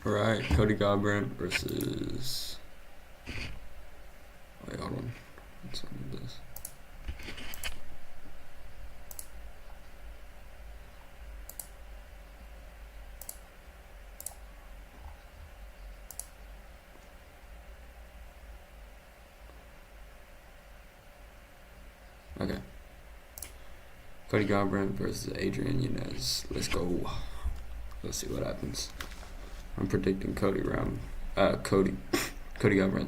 Alright, Cody Garbrandt versus... Wait, hold on. What's up with this? Okay. Cody Garbrandt versus Adrian Yanez. Let's go. Let's see what happens. I'm predicting Cody Garbrandt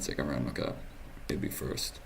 second round knockout. Maybe first.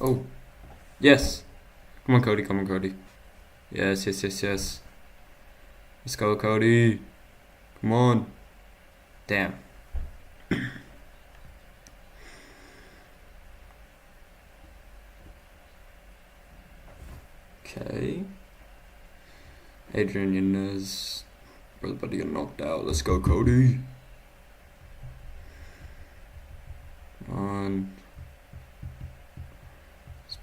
Oh, yes. Come on, Cody. Come on, Cody. Yes, yes, yes, yes. Let's go, Cody. Come on. Damn. Okay. Adrian Yanez. Brother buddy got knocked out. Let's go, Cody. Come on. It's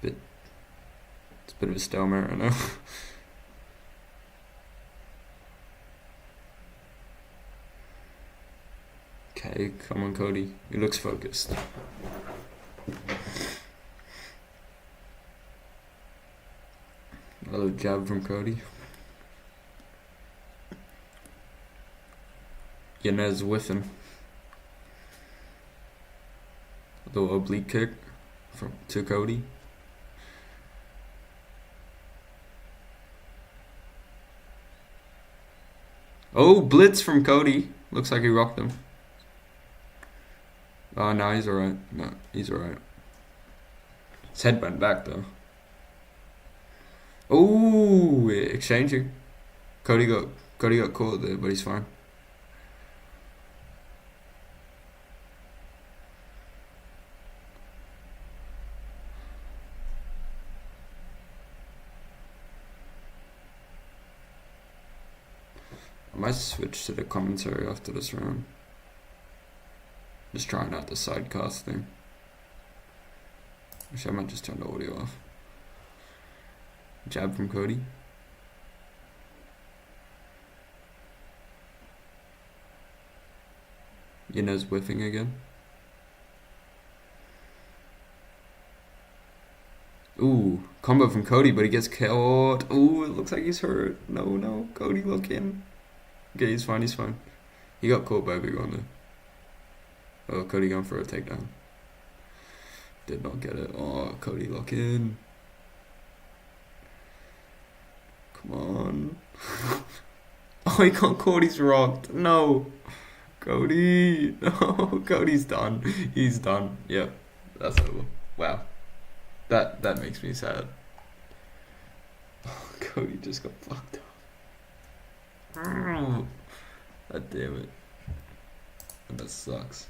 a bit of a stalemate right now. Okay, come on, Cody. He looks focused. Another jab from Cody. Yanez with him. A little oblique kick to Cody. Oh, blitz from Cody. Looks like he rocked him. Oh, no, he's alright. No, he's alright. His head went back, though. Oh, exchanging. Cody got caught there, but he's fine. I might switch to the commentary after this round. Just trying out the sidecast thing. Actually, I might just turn the audio off. Jab from Cody. Yanez whiffing again. Ooh, combo from Cody, but he gets killed. Ooh, it looks like he's hurt. No, no, Cody, look in. Okay, he's fine, he's fine. He got caught by a big one though. Oh, Cody going for a takedown. Did not get it. Oh, Cody, lock in. Come on. Oh, he got caught, he's rocked. No. Cody. No, Cody's done. He's done. Yep, that's over. Wow. That makes me sad. Oh, Cody just got fucked up. God damn it. That sucks.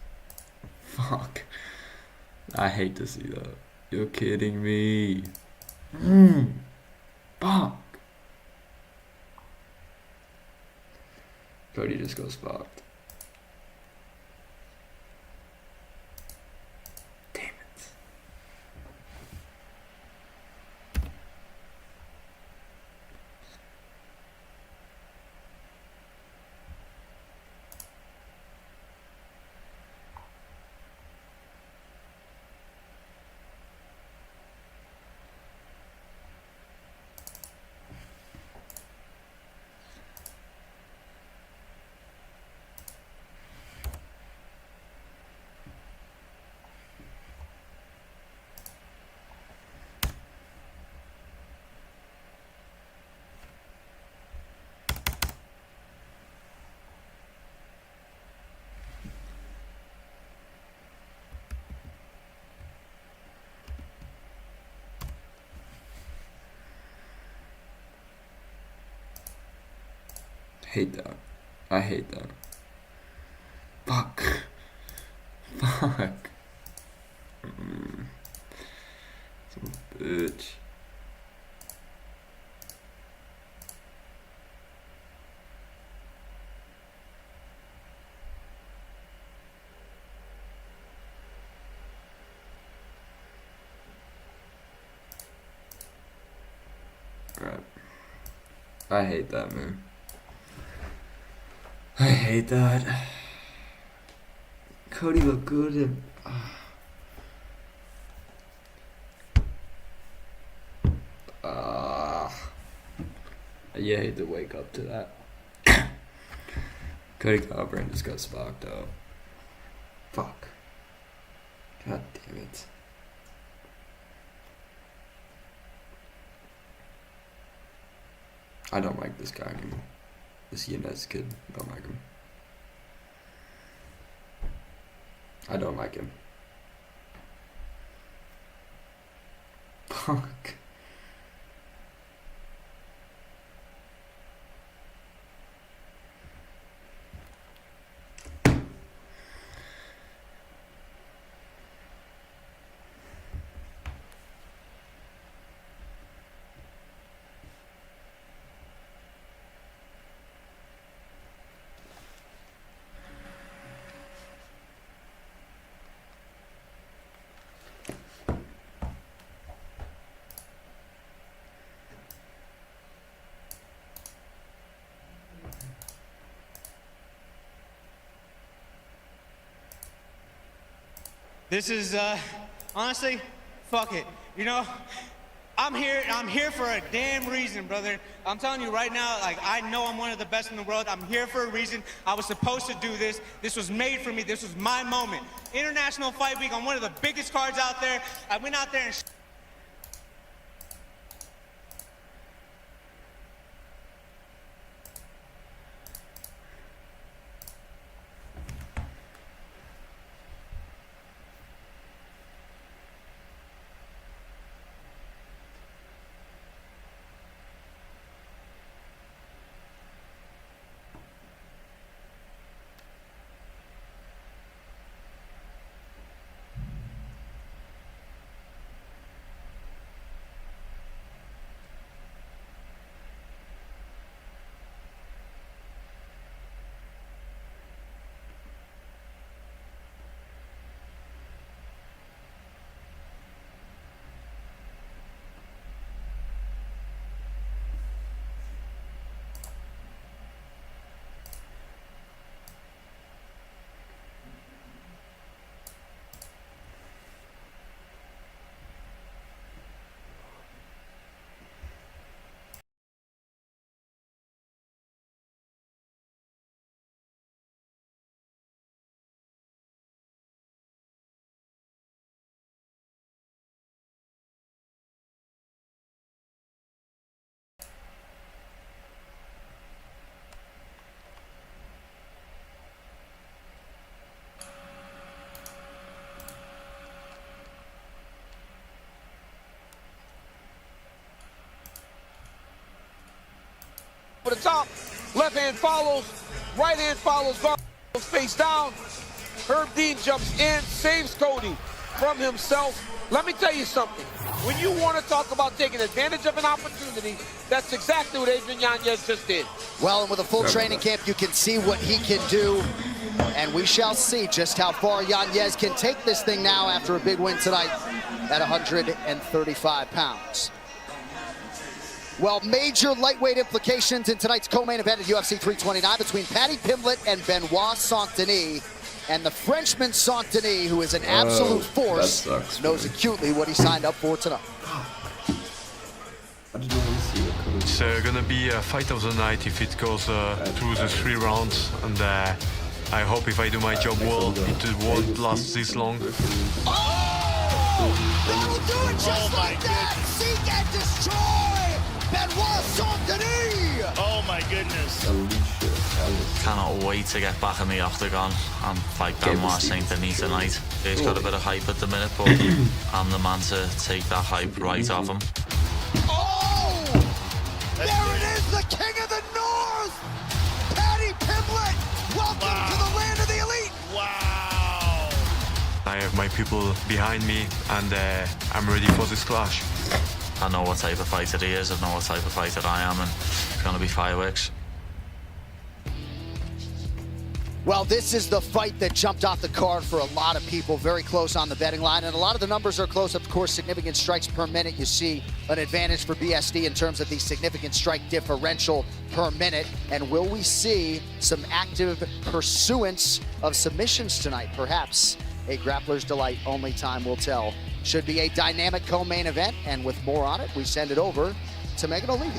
Fuck. I hate to see that. You're kidding me. Fuck. Cody just got sparked. Damn it. Hate that. I hate that. Fuck. Fuck. Some bitch. Alright. I hate that, man. I hate that. Cody looked good and you hate to wake up to that. Cody Garbrandt just got sparked out. Fuck. God damn it. I don't like this guy anymore. This Yanez kid, I don't like him. I don't like him. Fuck. This is, honestly, fuck it. You know, I'm here for a damn reason, brother. I'm telling you right now, like, I know I'm one of the best in the world. I'm here for a reason. I was supposed to do this. This was made for me. This was my moment. International Fight Week on one of the biggest cards out there. I went out there and of the top. Left hand follows, right hand follows, guard goes face down. Herb Dean jumps in, saves Cody from himself. Let me tell you something. When you want to talk about taking advantage of an opportunity, that's exactly what Adrian Yanez just did. Well, and with a full training camp, you can see what he can do. And we shall see just how far Yanez can take this thing now after a big win tonight at 135 pounds. Well, major lightweight implications in tonight's co-main event at UFC 329 between Paddy Pimblett and Benoit Saint-Denis. And the Frenchman Saint-Denis, who is an absolute force, knows acutely what he signed up for tonight. It's gonna be a fight of the night if it goes through the 3 rounds, and I hope if I do my job well, it won't last this long. Oh! That'll do it just like that! Seek and destroy! Benoit Saint-Denis! Oh my goodness. Cannot wait to get back in the octagon and fight Benoit Saint-Denis tonight. He's got a bit of hype at the minute, but I'm the man to take that hype right off him. Oh! There it is, the king of the north! Paddy Pimblett! Welcome to the land of the elite! Wow. I have my people behind me, and I'm ready for this clash. I know what type of fighter he is, I know what type of fighter I am, and it's going to be fireworks. Well, this is the fight that jumped off the card for a lot of people, very close on the betting line, and a lot of the numbers are close. Of course, significant strikes per minute. You see an advantage for BSD in terms of the significant strike differential per minute. And will we see some active pursuance of submissions tonight? Perhaps a grappler's delight, only time will tell. Should be a dynamic co-main event, and with more on it, we send it over to Megan O'Leary.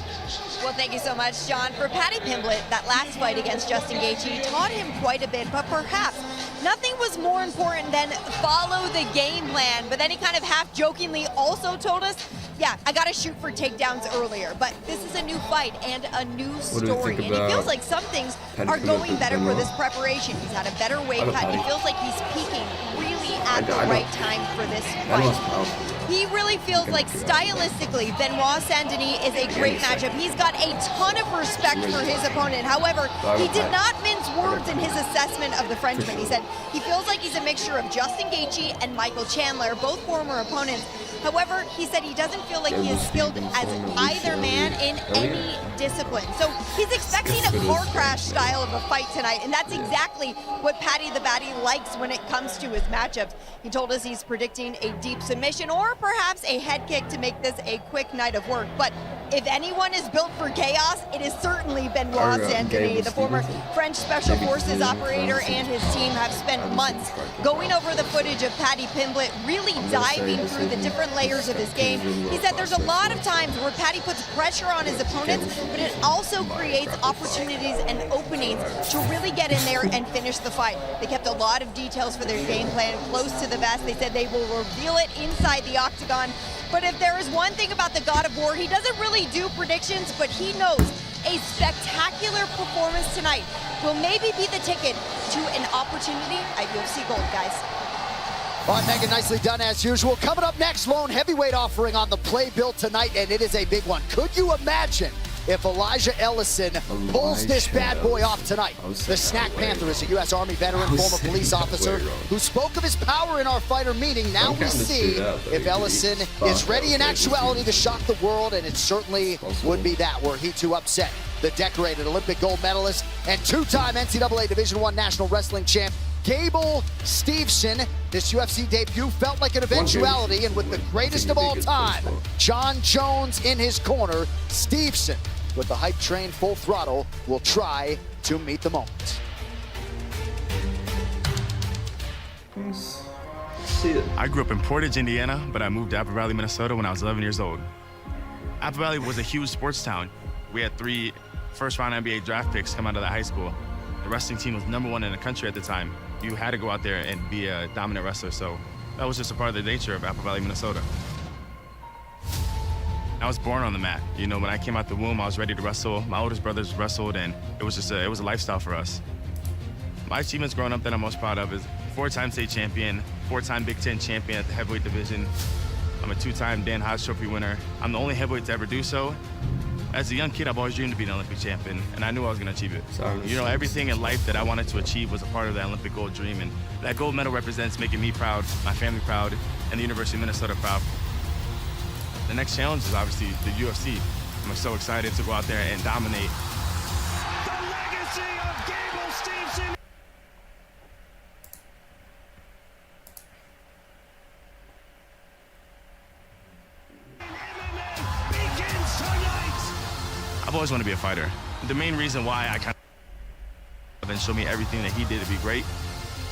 Well, thank you so much, John. For Paddy Pimblett, that last fight against Justin Gaethje taught him quite a bit, but perhaps nothing was more important than follow the game plan. But then he kind of half-jokingly also told us, yeah, I got to shoot for takedowns earlier, but this is a new fight and a new story. And it feels like some things are going better for this preparation. He's had a better weight cut. It feels like he's peaking really at the right time for this fight. He really feels like stylistically, Benoit Saint-Denis is a great matchup. He's got a ton of respect for his opponent. However, he did not mince words in his assessment of the Frenchman. He said he feels like he's a mixture of Justin Gaethje and Michael Chandler, both former opponents. However, he said he doesn't feel like he is skilled as either man in any discipline. So he's expecting a car crash style of a fight tonight, and that's exactly what Paddy the Baddy likes when it comes to his matchups. He told us he's predicting a deep submission or perhaps a head kick to make this a quick night of work. But if anyone is built for chaos, it is certainly Benoit Saint-Denis. The former French Special Forces operator and his team have spent months going over the footage of Paddy Pimblett, really diving through the different layers of his game. He said there's a lot of times where Paddy puts pressure on his opponents, but it also creates opportunities and openings to really get in there and finish the fight. They kept a lot of details for their game plan close to the vest. They said they will reveal it inside the octagon. But if there is one thing about the God of War, he doesn't really do predictions, but he knows a spectacular performance tonight will maybe be the ticket to an opportunity at UFC Gold, guys. All right, Megan, nicely done as usual. Coming up next, lone heavyweight offering on the playbill tonight, and it is a big one. Could you imagine if Elijah Ellison pulls this bad boy off tonight? The Snack Panther is a U.S. Army veteran, former police officer, who spoke of his power in our fighter meeting. Now we see if Ellison is ready in actuality to shock the world, and it certainly would be that were he to upset the decorated Olympic gold medalist and two-time NCAA Division I national wrestling champ, Gable Steveson. This UFC debut felt like an eventuality, and with the greatest of all time, John Jones in his corner, Steveson, with the hype train full throttle, will try to meet the moment. I grew up in Portage, Indiana, but I moved to Apple Valley, Minnesota when I was 11 years old. Apple Valley was a huge sports town. We had 3 first-round NBA draft picks come out of that high school. The wrestling team was #1 in the country at the time. You had to go out there and be a dominant wrestler, so that was just a part of the nature of Apple Valley, Minnesota. I was born on the mat. You know, when I came out the womb, I was ready to wrestle. My oldest brothers wrestled, and it was just it was a lifestyle for us. My achievements growing up that I'm most proud of is 4-time state champion, 4-time Big Ten champion at the heavyweight division. I'm a 2-time Dan Hodge Trophy winner. I'm the only heavyweight to ever do so. As a young kid, I've always dreamed to be an Olympic champion, and I knew I was going to achieve it. Sorry. You know, everything in life that I wanted to achieve was a part of that Olympic gold dream, and that gold medal represents making me proud, my family proud, and the University of Minnesota proud. The next challenge is obviously the UFC. I'm so excited to go out there and dominate. The legacy of Gable Stevenson. MMA begins tonight. I've always wanted to be a fighter. The main reason why I kind of and show me everything that he did to be great.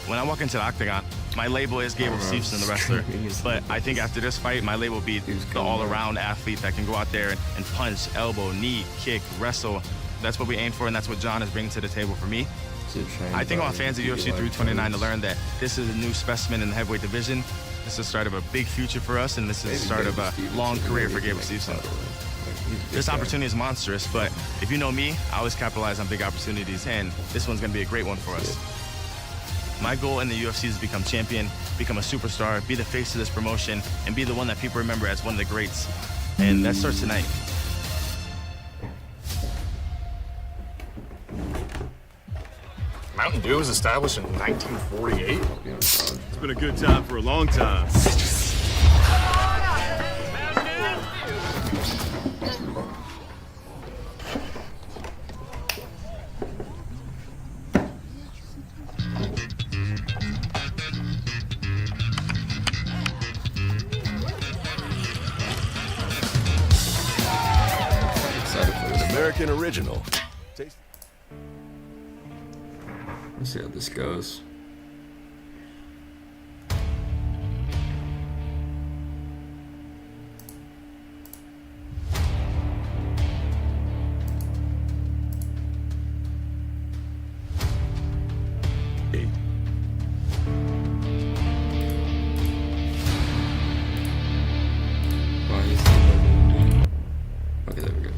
When I walk into the octagon, my label is Gable Stevenson, the wrestler. But I think after this fight, my label will be the all-around athlete that can go out there and punch, elbow, knee, kick, wrestle. That's what we aim for, and that's what John is bringing to the table for me. I think I want fans of UFC 329 to learn that this is a new specimen in the heavyweight division. This is the start of a big future for us, and this is the start of a long career for Gable Stevenson. This opportunity is monstrous, but if you know me, I always capitalize on big opportunities, and this one's going to be a great one for us. My goal in the UFC is to become champion, become a superstar, be the face of this promotion, and be the one that people remember as one of the greats. And that starts tonight. Mountain Dew was established in 1948. It's been a good time for a long time. American original. Let's see how this goes. Okay, there we go.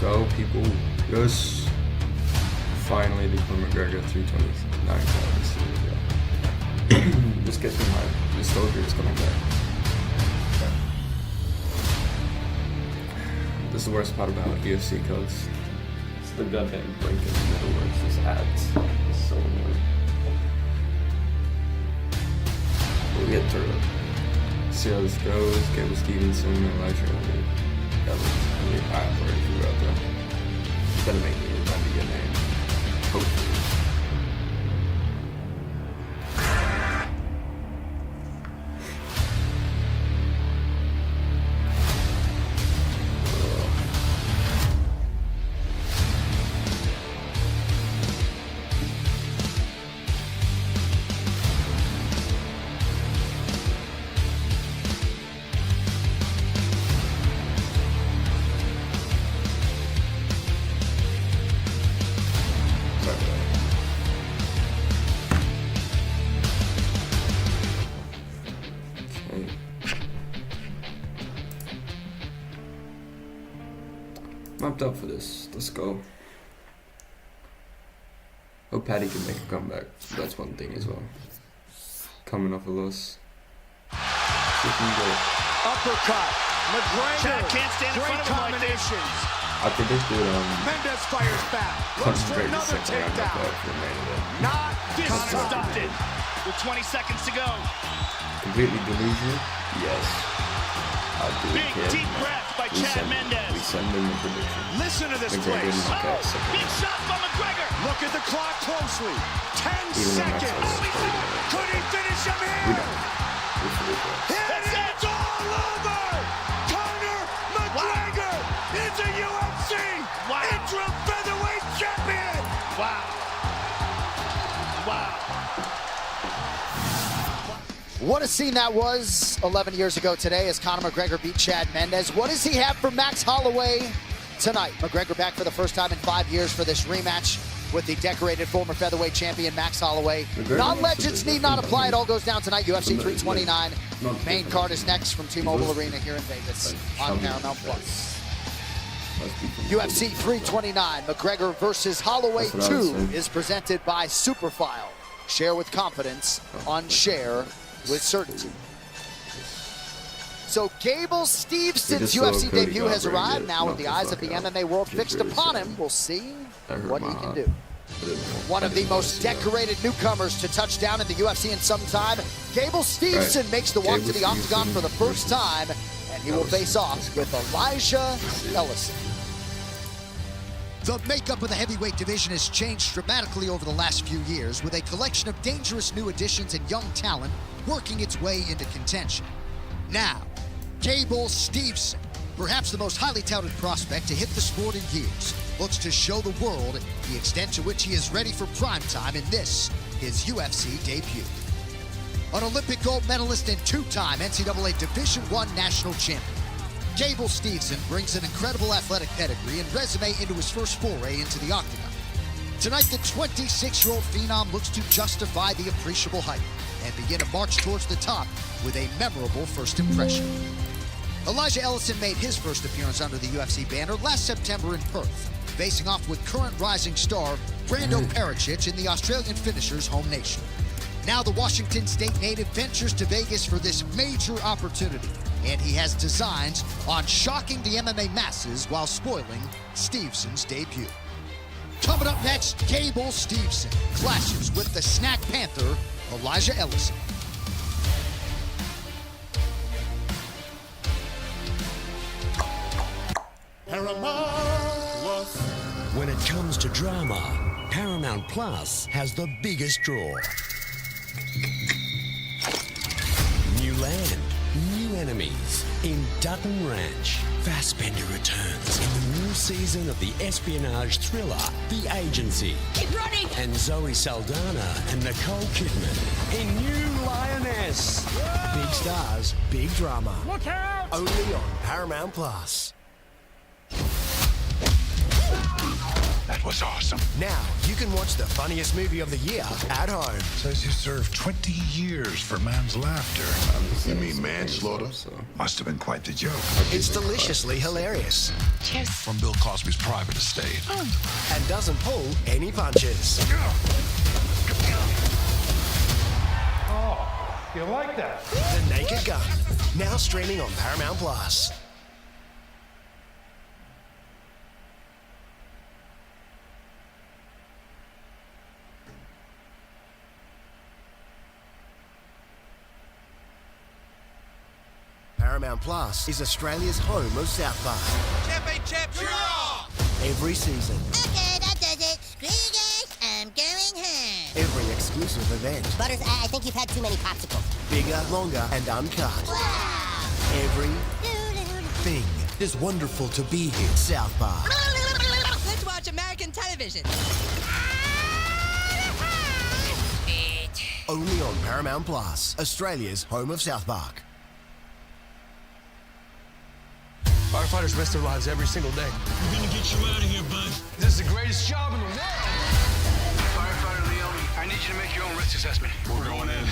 Go, people. Yes. Finally, the Mcgregor 329 card. This gets me my disclosure is coming back. This is the worst part about UFC codes. It's the goddamn break in the middle where it's just ads. It's so annoying. We'll get through it. See how this goes. Gable Stevenson, Elijah Ellis. I've already figured out that. It's gonna make me remember your name. Hopefully. Pumped up for this. Let's go. Hope Patty can make a comeback. That's one thing as well. Coming off a loss. Uppercut. McGregor. Chad can't stand in front of him like this. I predicted Mendez fires back. Looks for Concentrate the another second round takedown. knockout for the main event. Not Connor this stopped time. it with 20 seconds to go. Completely delusional? Yes. I do Big care. deep breath by Chad Mendez. We send them the prediction. Listen to this McGregor place. knockout second Big round. shot by McGregor. Look at the clock closely. 10 Even though seconds. Max Could he finish him We here? don't. We forget that. And it's all over. Conor McGregor is a UFC interim featherweight champion. Wow. Wow. What a scene that was 11 years ago today as Conor McGregor beat Chad Mendez. What does he have for Max Holloway tonight? McGregor back for the first time in 5 years for this rematch with the decorated former featherweight champion Max Holloway. Non-legends need not apply. It all goes down tonight. UFC 329. Main card is next from T-Mobile Arena here in Vegas on Paramount Plus. UFC 329, McGregor versus Holloway That's what I was 2 saying. is presented by Superfile. Share with confidence, unshare with certainty. So Gable Stevenson's saw UFC Cody debut has Garbrandt arrived. get Now with the knocked eyes the of the fuck out. MMA world Just fixed really upon sad. him, we'll see That hurt what my he can heart. do. I didn't want- One I of the didn't want most to see that. decorated newcomers to touch down in the UFC in some time, Gable Stevenson Right. makes the walk Gable to the octagon for the first Stevenson time, and he will Ellison. face off with Elijah Ellison. The makeup of the heavyweight division has changed dramatically over the last few years, with a collection of dangerous new additions and young talent working its way into contention. Now, Gable Stevenson, perhaps the most highly touted prospect to hit the sport in years, looks to show the world the extent to which he is ready for prime time in this, his UFC debut. An Olympic gold medalist and two-time NCAA Division I national champion, Gable Stevenson brings an incredible athletic pedigree and resume into his first foray into the octagon. Tonight, the 26-year-old phenom looks to justify the appreciable hype and begin a march towards the top with a memorable first impression. Elijah Ellison made his first appearance under the UFC banner last September in Perth, facing off with current rising star Brando Pericic in the Australian finisher's home nation. Now the Washington State native ventures to Vegas for this major opportunity, and he has designs on shocking the MMA masses while spoiling Stevenson's debut. Coming up next, Gable Stevenson clashes with the Snack Panther, Elijah Ellison. When it comes to drama, Paramount Plus has the biggest draw. New land, new enemies. In Dutton Ranch, Fassbender returns in the new season of the espionage thriller, The Agency. Keep running! And Zoe Saldana and Nicole Kidman in New Lioness. Big stars, big drama. Look out! Only on Paramount Plus. That was awesome. Now you can watch the funniest movie of the year at home. Says you served 20 years for man's laughter. You mean manslaughter? Must have been quite the joke. It's deliciously hilarious From Bill Cosby's private estate. and doesn't pull any punches. Oh, you like that? The Naked Gun, now streaming on Paramount Plus. Paramount Plus is Australia's home of South Park. Every season, Okay, that does it. Screw you guys, I'm going home. every exclusive event, Butters, I think you've had too many popsicles. bigger, longer, and uncut. Every thing is wonderful to be here. South Park. Let's watch American television. Only on Paramount Plus, Australia's home of South Park. Firefighters risk their lives every single day. We're gonna get you out of here, bud. This is the greatest job in the world. Firefighter Leone, I need you to make your own risk assessment. We're going in.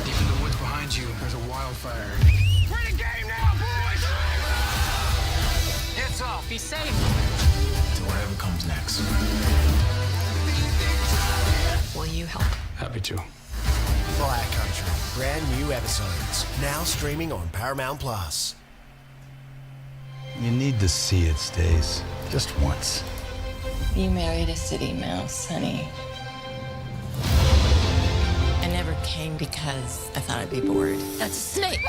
Deep in the woods behind you, there's a wildfire. We're in the game now, boys! Heads up. Be safe. To whatever comes next. Will you help? Happy to. Fire Country. Brand new episodes. Now streaming on Paramount Plus. You need to see it, Stace. Just once. You married a city mouse, honey. I never came because I thought I'd be bored. That's a snake.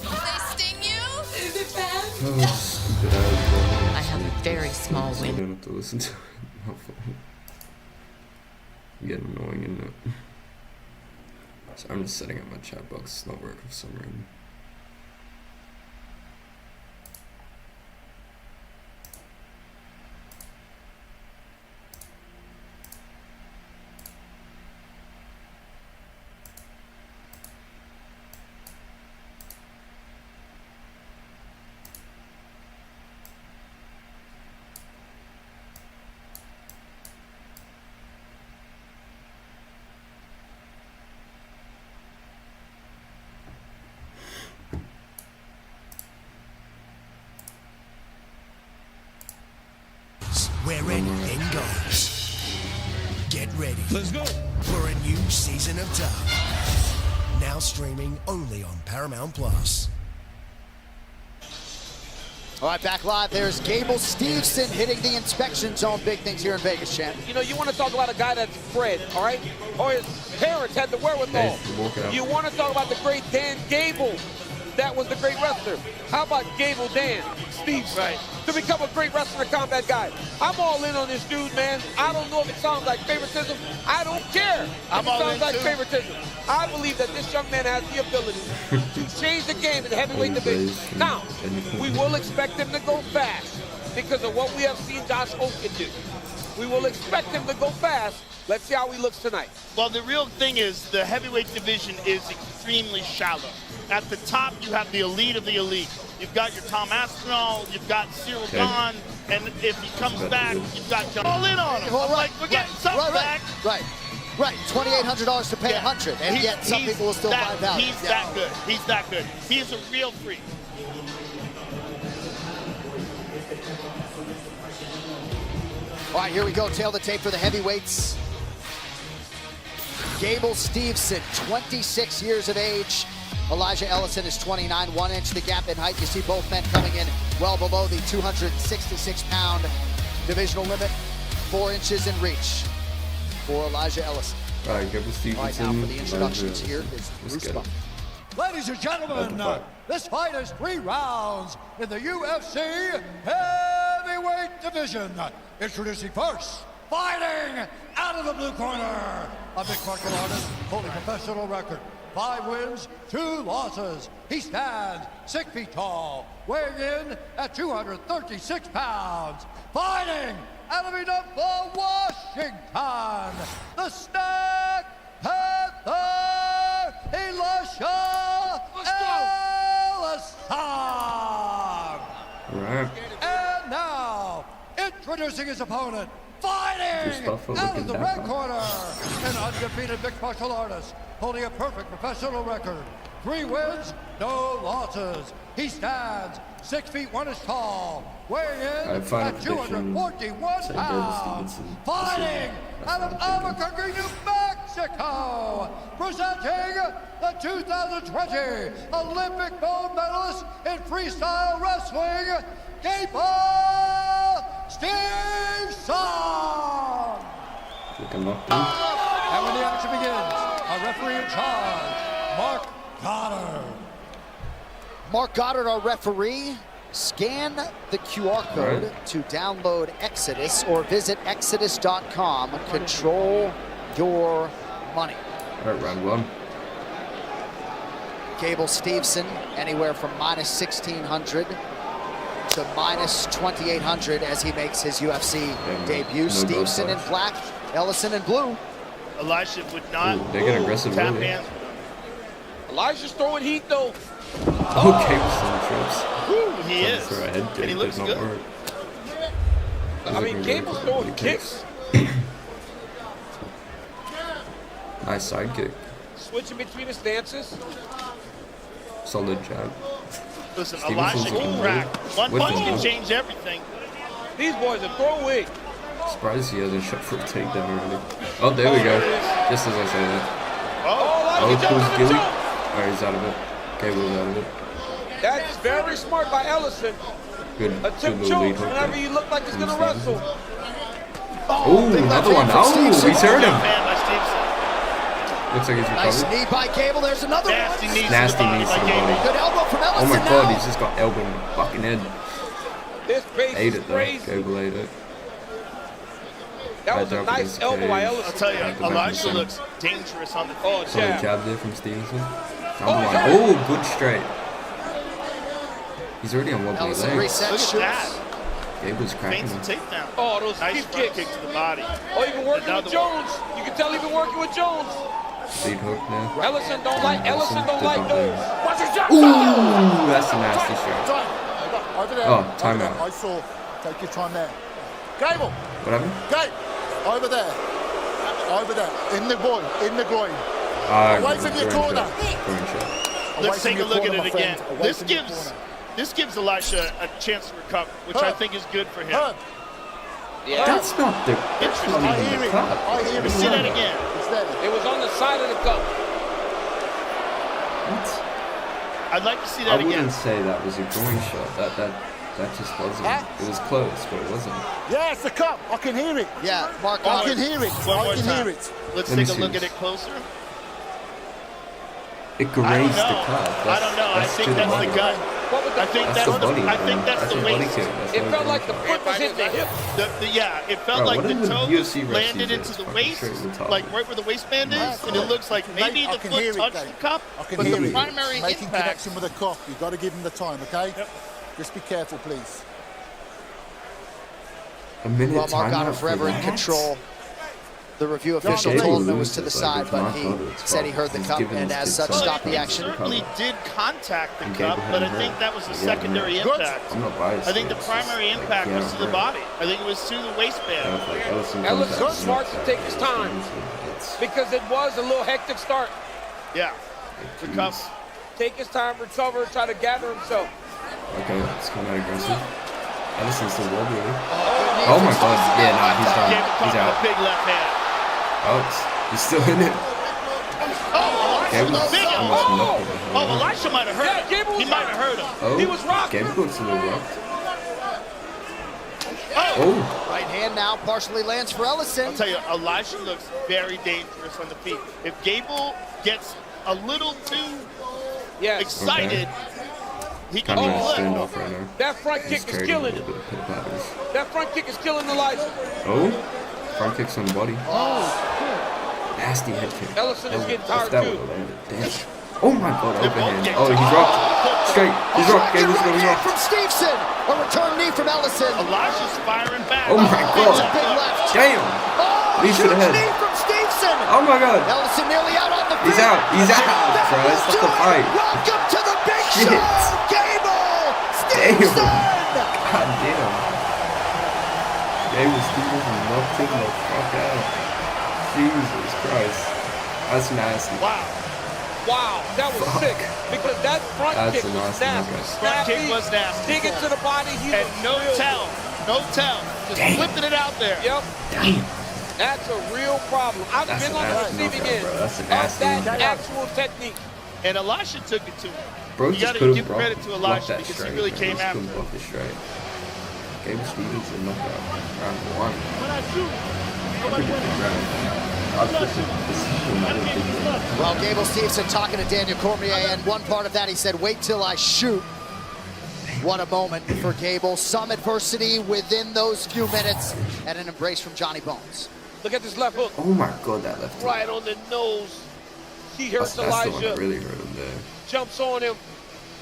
They sting you? Is it bad? Oh, stupid ass. I have a very small I window. don't have to listen to it. My phone. Getting annoying, isn't it? So I'm just setting up my chat box. It's not working for some reason. Let's go. For a new season of Tough. Now streaming only on Paramount Plus. All right, back live. There's Gable Steveson hitting the inspection zone. Big things here in Vegas, champ. You know, you want to talk about a guy that's bred, all right? Or his parents had the wherewithal. You want to talk about the great Dan Gable. That was the great wrestler. How about Gable Dan Steveson? Right. To become a great wrestler, combat guy. I'm all in on this dude, man. I don't know if it sounds like favoritism. I don't care if it sounds like favoritism. I believe that this young man has the ability to change the game in the heavyweight division. Now, we will expect him to go fast because of what we have seen Josh Oaken do. We will expect him to go fast. Let's see how he looks tonight. Well, the real thing is the heavyweight division is extremely shallow. At the top, you have the elite of the elite. You've got your Tom Aspinall, you've got Cyril Gahn, and if he comes back, you've got John. All in on him. Well, We're getting something back. Right. $2,800 to pay $100, and yet some people will still find value. He's that good. He's that good. He's a real freak. All right, here we go. Tail the tape for the heavyweights. Gable Steveson, 26 years of age. Elijah Ellison is 29, 1 inch the gap in height. You see both men coming in well below the 266-pound divisional limit, 4 inches in reach for Elijah Ellison. All right, Gable Steveson. All right, now for the introductions here is Bruce Buffer. Ladies and gentlemen, this fight is 3 rounds in the UFC heavyweight division. Introducing first, fighting out of the blue corner, a mixed martial artist holding a professional record. 5 wins, 2 losses. He stands 6 feet tall, weighing in at 236 pounds. Fighting out of Enough, Washington, the Snack Panther, Elisha Ellison. Right. And now, introducing his opponent, fighting out of the red corner, an undefeated mixed martial artist, holding a perfect professional record. 3 wins, no losses. He stands 6 feet 1 inch tall, weighing in at 241 pounds. Fighting out of Albuquerque, New Mexico, presenting the 2020 Olympic gold medalist in freestyle wrestling, Gable Steveson. And when the action begins, a referee in charge, Mark Goddard. Mark Goddard, our referee. Scan the QR code to download Exodus or visit exodus.com. Control your money. All right, round 1. Gable Steveson, anywhere from -1,600 to -2,800 as he makes his UFC debut. Steveson in black, Ellison in blue. Elijah would not they get aggressive tap early. hands. Elijah's throwing heat, though. Okay, with some trips. Ooh, he is. For a head And he looks good. I mean, Gable's throwing kicks. Nice side kick. Switching between his stances. Solid jab. Listen, Stevenson's Elijah can looking crack. good. One With punch him, can though. change everything. These boys are throwing. Surprised he hasn't shot for a takedown already. Oh, there we go. Just as I say that. Oh, pulls Gilly. Alright, he's out of it. Gable's out of it. That's very smart by Ellison. Good, A good tip little choke lead hook whenever there. you look like he's going to Stevenson. wrestle. Oh, another one. Oh, he's hurt him. Man by Stevenson. Looks like he's Nice recovered. knee by Gable. There's another Nasty one. knees to Nasty the body knees by to the Gable. body. Good elbow from Oh Ellison my now. god, he's just got elbow in the fucking head. This base Ate is it though. crazy. Gable ate it. That was a Right nice there elbow by cage. Ellison. I'll tell you, Back to back Elijah in looks dangerous on the Oh, Solid jab. jab there from Stevenson. Oh, Oh, good straight. He's already on wobbly Ellison legs. reset Look at shoots. that. Gable's cracking Feigns him. a takedown. Oh, those Nice deep front kicks. kick to the body. Oh, even working Another with Jones. You can tell he's been working with Jones. Lead hook now. Ellison don't like those. Watch your jab. Ooh, that's a nasty shot. Over there. Oh, timeout. I saw. Take your time there. Gable. What happened? Gabe. Over there. Over there. In the groin. In the groin. Away from your corner. Let's take a look at it again. Away from your corner. This gives Elisha a chance to recover, which I think is good for him. Herb. Yeah. That's not the. That's not even the cup. Let me see that again. It was on the side of the cup. What? I'd like to see I that again. wouldn't say that was a groin shot. That just wasn't. It was close, but it wasn't. Yeah, it's the cup. I can hear it. Yeah, Mark, I can hear it. One more I can time. hear it. Let's Let me take a see look this. at it closer. It grazed the cup. I don't know. I think that's the gut. I think that's the body. I think that's the body waist. kick. That's It not a felt groin like the shot. foot was hitting the hip. Yeah, it felt Bro, like what the do toe UFC refs landed use into as the fucking waist, straight with top? like right where the waistband is, and it looks like maybe I the can foot hear it, touched Dave. the cup, I can but hear the it. primary Making impact. connection with the cup. You've got to give him the time, okay? Yep. Just be careful, please. A minute Well, Mark got timeout him forever for in that? control. The review official Gable told him it was loses, to the like, side, it's but not he good, it's said he fine. heard the He's cup given and his as kick such some stopped the time. action. Certainly did contact the And cup, Gable but I had think hurt. that was a Yeah, secondary I'm not- impact. I'm not biased. I think the It's just, primary like, impact yeah, was to the hurt. body. I think it was to the waistband. Like Ellison Ellis comes was smart to take his time It's because it was a little hectic start. Yeah. Recover. Take his time, recover, try to gather himself. okay. It's coming out aggressive. Ellison's still wobbly. Oh my god. Yeah, nah, he's done. Gable caught He's with out. a big left hand. He's still in it. Oh, Elisha Gable's was big. almost Oh, knocked him. Elisha might have hurt him. Gable He was might have hurt him. Oh, He was rocked. Gable looks a little rocked. Oh. Oh. Right hand now partially lands for Ellison. I'll tell you, Elisha looks very dangerous on the feet. If Gable gets a little too excited, he can Kind get of flipped. stand off right now. That front kick is killing him. That front kick is killing Elijah. Oh, front kicks on the body. Nasty head kick. Ellison is getting tired That too. would've landed. Damn. Oh my god, overhand. Oh, he's rocked. Straight. He's rocked. Gable's Right going hand rocked. from Stevenson. A return knee from Ellison. Elisha's firing back. Oh my god. It's a big left. Damn. Oh, Knees to huge the head. knee from Stevenson. Oh my god. Ellison nearly out on the field. He's out. He's out. That Bro, will that's do the it. fight. Welcome to the big Shit. show. Gable Stevenson. God damn. Gable Stevenson knocked him the fuck out. Jesus Christ. That's nasty. Wow, that was sick because that front That's kick a was nasty nasty. knockout. Front kick was nasty. Dig it to the body. He And was no real tell. No tell. Just Damn. flipping it out there. Yep. Damn. That's a real problem. I've That's been a on the nasty receiving knockout, end bro. That's a of nasty that knockout. actual technique. And Elisha took it to him. Bro You just gotta could've give credit to blocked Elisha that because strike, he really man. came Just after couldn't him. block the strike. Gable Stevenson knockout. Round one. Well, Gable Stevenson talking to Daniel Cormier, and one part of that he said, "Wait till I shoot." What a moment for Gable. Some adversity within those few minutes, and an embrace from Johnny Bones. Look at this left hook. Oh my god, that left hook. Right on the nose. He hurts That's the one Elijah. that really hurt him there. Jumps on him.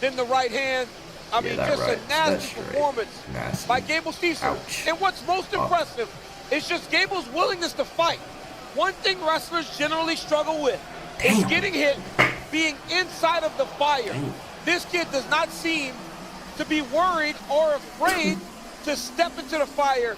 Then the right hand. I mean, that just right- a that nasty straight. performance Nasty. by Gable Stevenson. Ouch. And what's most impressive is just Gable's willingness to fight. One thing wrestlers generally struggle with is getting hit, being inside of the fire. This kid does not seem to be worried or afraid to step into the fire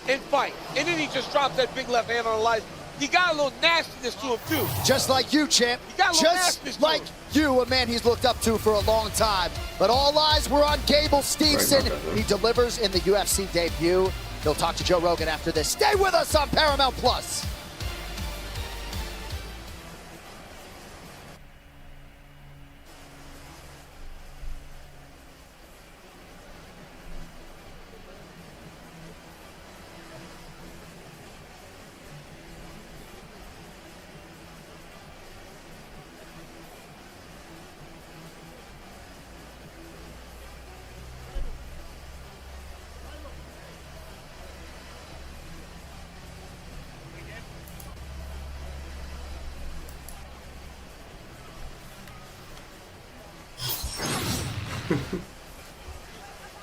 and fight. And then he just drops that big left hand on Elijah. He got a little nastiness to him too. Just like you, champ. He got a little nastiness Just to like him. you, a man he's looked up to for a long time. But all eyes were on Gable Stevenson. He delivers in the UFC debut. He'll talk to Joe Rogan after this. Stay with us on Paramount Plus.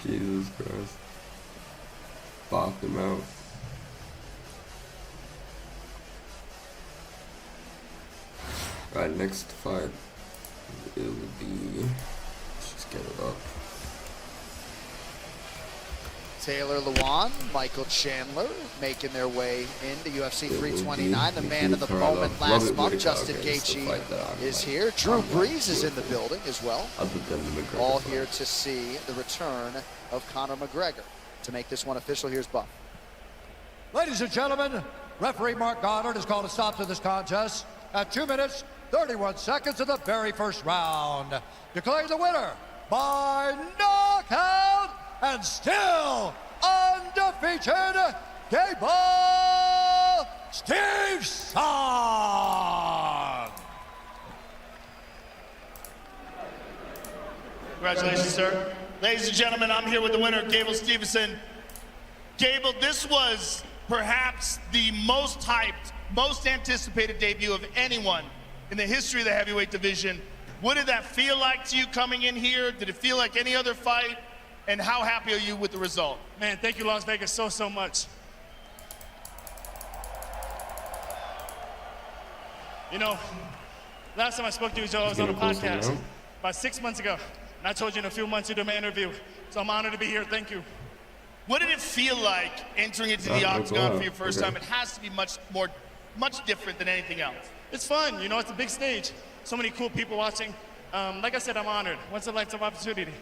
Jesus Christ. Bopped him out. Right, next fight. It would be. Let's just get it up. Taylor Lewan, Michael Chandler making their way into UFC 329. The man of the moment last month, Justin Gaethje, is here. Drew Brees is in the building as well. Other than the McGregor All fight. here to see the return of Conor McGregor. To make this one official, here's Buff. Ladies and gentlemen, referee Mark Goddard has called a stop to this contest at 2 minutes, 31 seconds of the very first round. Declaring the winner by knockout and still undefeated, Gable Stevenson. Congratulations, sir. Ladies and gentlemen, I'm here with the winner, Gable Stevenson. Gable, this was perhaps the most hyped, most anticipated debut of anyone in the history of the heavyweight division. What did that feel like to you coming in here? Did it feel like any other fight? And how happy are you with the result? Man, thank you, Las Vegas, so much. You know, last time I spoke to you, Joe, I was on a podcast about 6 months ago. And I told you in a few months you'd do my interview. So I'm honored to be here. Thank you. What did it feel like entering into the octagon for your first time? It has to be much different than anything else. It's fun. You know, it's a big stage. So many cool people watching. Like I said, I'm honored. Once a lifetime opportunity.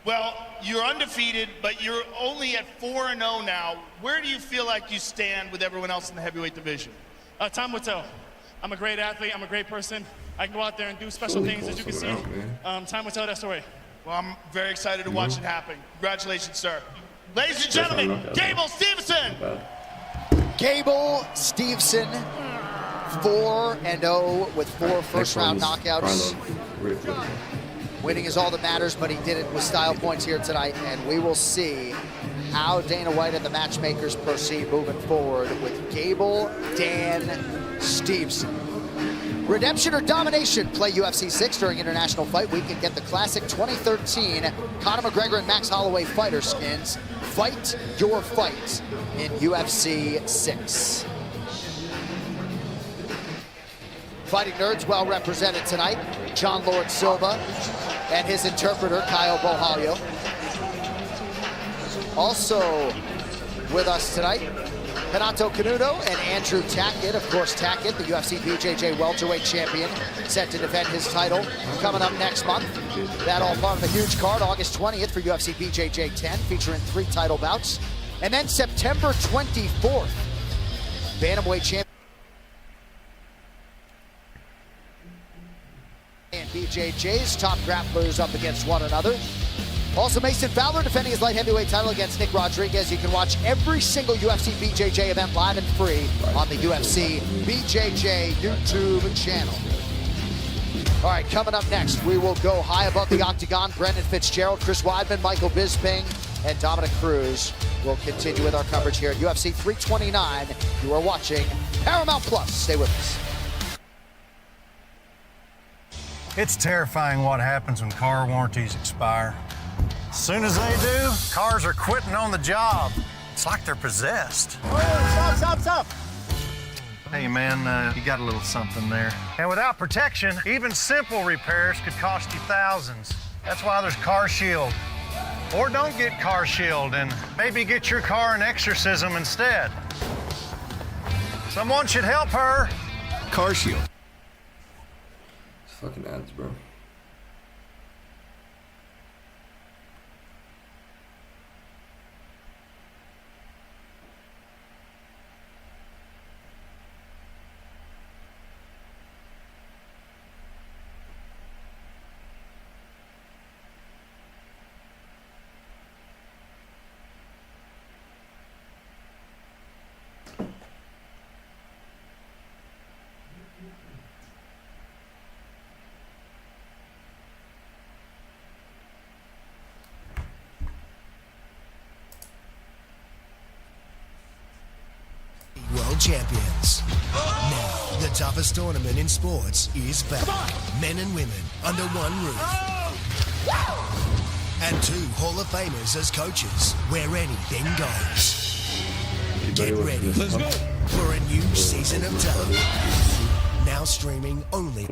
Well, you're undefeated, but you're only at 4-0 now. Where do you feel like you stand with everyone else in the heavyweight division? Time will tell. I'm a great athlete. I'm a great person. I can go out there and do special things, as you can see. Time will tell that story. Well, I'm very excited to watch it happen. Congratulations, sir. Ladies and gentlemen, Gable Stevenson. Gable Stevenson, 4-0 with 4 first-round knockouts. Winning is all that matters, but he did it with style points here tonight, and we will see how Dana White and the matchmakers proceed moving forward with Gable Dan Stevenson. Redemption or domination? Play UFC 6 during International Fight Week and get the classic 2013 Conor McGregor and Max Holloway fighter skins. Fight your fight in UFC 6. Fighting Nerds well represented tonight. John Lord Silva and his interpreter, Kyle Bohalio. Also with us tonight, Renato Canuto and Andrew Tackett. Of course, Tackett, the UFC BJJ welterweight champion, set to defend his title coming up next month. That all part of the huge card, August 20th for UFC BJJ 10, featuring 3 title bouts. And then September 24th, bantamweight champion and BJJ's top grapplers up against one another. Also, Mason Fowler defending his light heavyweight title against Nick Rodriguez. You can watch every single UFC BJJ event live and free on the UFC BJJ YouTube channel. All right, coming up next, we will go high above the octagon. Brendan Fitzgerald, Chris Weidman, Michael Bisping, and Dominic Cruz will continue with our coverage here at UFC 329. You are watching Paramount Plus. Stay with us. It's terrifying what happens when car warranties expire. As soon as they do, cars are quitting on the job. It's like they're possessed. Oh, stop. Hey man, you got a little something there. And without protection, even simple repairs could cost you thousands. That's why there's Car Shield. Or don't get Car Shield and maybe get your car an exorcism instead. Someone should help her. Car Shield. It's fucking ads, bro. World champions. Now, the toughest tournament in sports is back. Men and women under one roof. And 2 Hall of Famers as coaches, where anything goes. Get ready for a new season of Tough. Now streaming only.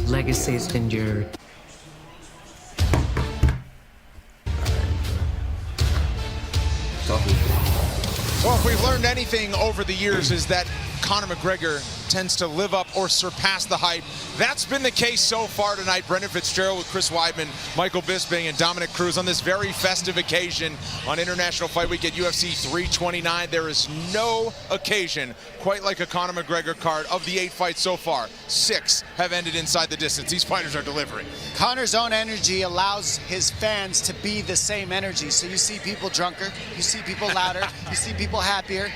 Legacies endure. Well, if we've learned anything over the years is that Conor McGregor tends to live up or surpass the hype. That's been the case so far tonight. Brendan Fitzgerald with Chris Weidman, Michael Bisping, and Dominic Cruz on this very festive occasion on International Fight Week at UFC 329. There is no occasion quite like a Conor McGregor card. Of the 8 fights so far, 6 have ended inside the distance. These fighters are delivering. Conor's own energy allows his fans to be the same energy. So you see people drunker, you see people louder, you see people happier,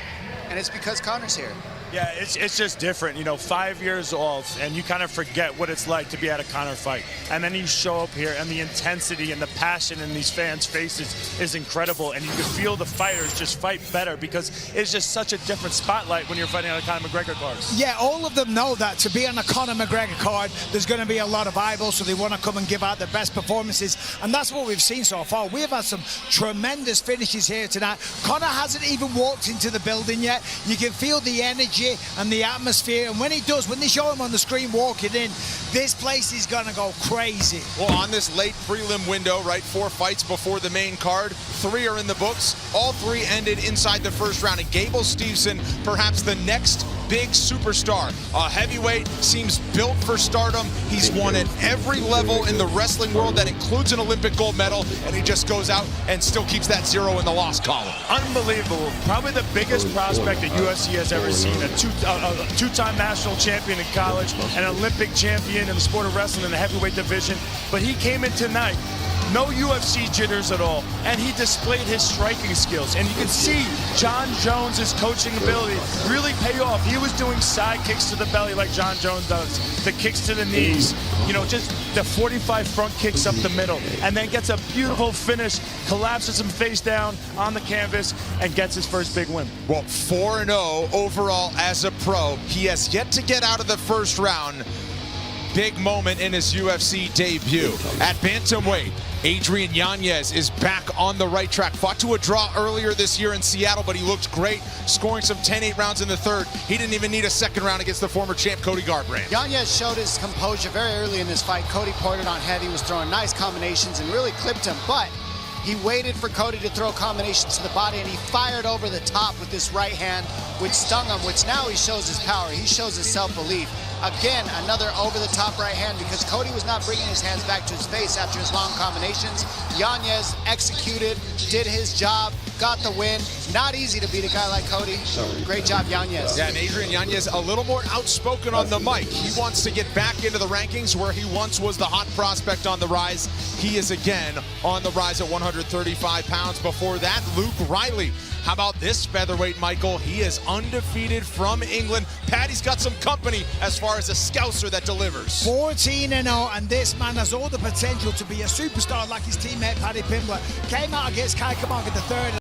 and it's because Conor's here. Yeah, it's just different. You know, 5 years old, and you kind of forget what it's like to be at a Conor fight. And then you show up here, and the intensity and the passion in these fans' faces is incredible. And you can feel the fighters just fight better because it's just such a different spotlight when you're fighting on a Conor McGregor card. Yeah, all of them know that to be on a Conor McGregor card, there's going to be a lot of eyeballs, so they want to come and give out their best performances. And that's what we've seen so far. We have had some tremendous finishes here tonight. Conor hasn't even walked into the building yet. You can feel the energy and the atmosphere, and when he does, when they show him on the screen walking in, this place is gonna go crazy. Well, on this late prelim window, right, 4 fights before the main card, 3 are in the books. All 3 ended inside the first round, and Gable Steveson, perhaps the next big superstar. A heavyweight, seems built for stardom. He's won at every level in the wrestling world. That includes an Olympic gold medal, and he just goes out and still keeps that 0 in the loss column. Unbelievable. Probably the biggest prospect that UFC has ever seen. A two-time national champion in college, an Olympic champion in the sport of wrestling in the heavyweight division. But he came in tonight, no UFC jitters at all, and he displayed his striking skills. And you can see John Jones' coaching ability really pay off. He was doing side kicks to the belly like John Jones does, the kicks to the knees, you know, just the 45 front kicks up the middle, and then gets a beautiful finish, collapses him face down on the canvas, and gets his first big win. Well, 4-0 overall as a pro. He has yet to get out of the first round. Big moment in his UFC debut. At bantamweight, Adrian Yanez is back on the right track. Fought to a draw earlier this year in Seattle, but he looked great, scoring some 10-8 rounds in the third. He didn't even need a second round against the former champ, Cody Garbrandt. Yanez showed his composure very early in this fight. Cody poured it on heavy, was throwing nice combinations and really clipped him, but he waited for Cody to throw combinations to the body, and he fired over the top with this right hand, which stung him, which now he shows his power. He shows his self-belief. Again, another over-the-top right hand because Cody was not bringing his hands back to his face after his long combinations. Yanez executed, did his job, got the win. Not easy to beat a guy like Cody. Great job, Yanez. Yeah, and Adrian Yanez a little more outspoken on the mic. He wants to get back into the rankings where he once was the hot prospect on the rise. He is again on the rise at 135 pounds. Before that, Luke Riley. How about this featherweight, Michael? He is undefeated from England. Paddy's got some company as far as a scouser that delivers. 14-0, and this man has all the potential to be a superstar like his teammate Paddy Pimblett. Came out against Kai Kamaka the third.